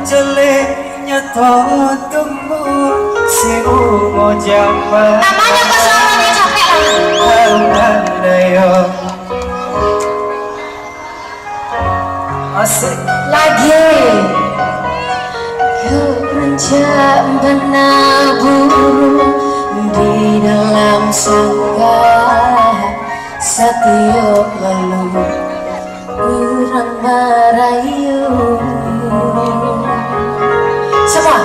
jeleknya temu si ungu jamban namanya kok suaranya capek Handayo asik lagi keranjang menabur di dalam sangka setiap lalu kurang merayu semua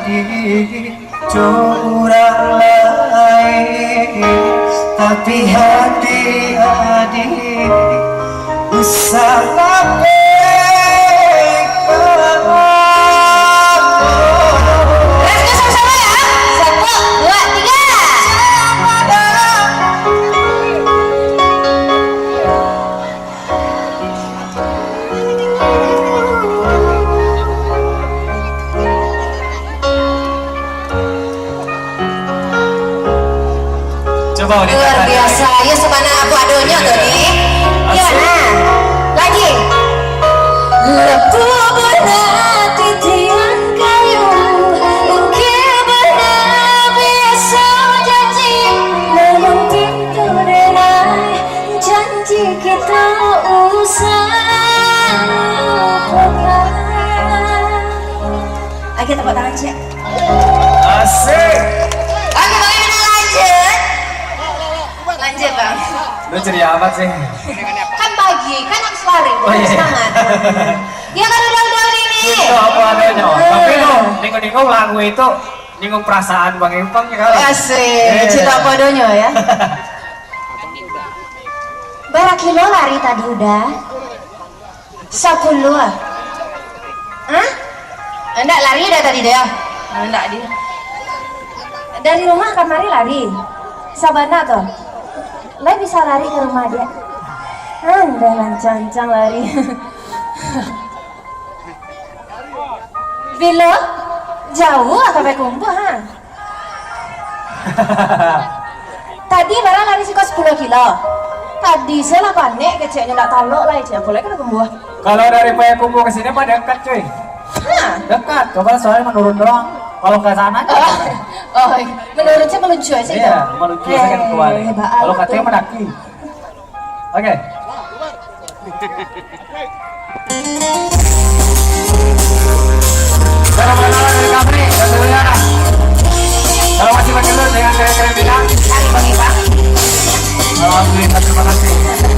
di curang lain tapi hati adik salah luar biasa ya sebana aku adonya tuh nih ya nah lagi lepu berat titian kayu mungkin benar biasa janji namun pintu denai janji kita usah lupakan lagi tepuk tangan cek asik oke bagaimana lanjut lanjut bang lu ceria amat sih kan pagi kan habis lari iya. semangat ya kan udah ini itu apa adanya tapi no ninggung lagu itu ninggung perasaan Bang Ipang ya kalau asik cinta apa adanya ya berapa kilo lari tadi udah 10 ah hah? Enggak lari udah tadi deh enggak dia dari rumah kemari lari sabana tuh lah bisa lari ke rumah dia anda lancang-lancang lari bila jauh sampai kumpul ha tadi barang lari sih 10 kilo tadi saya lah panik kecilnya nggak talok lah ya boleh kan kumpul kalau dari Payakumbuh ke sini mah dekat cuy dekat coba soalnya menurun doang kalau ke sana oh menurutnya meluncur aja iya meluncur saya kan keluar kalau katanya mendaki oke kalau kenalan dari kami dan dulunya kalau masih pakai lu dengan keren-keren bidang cari Bang Ipang alhamdulillah terima kasih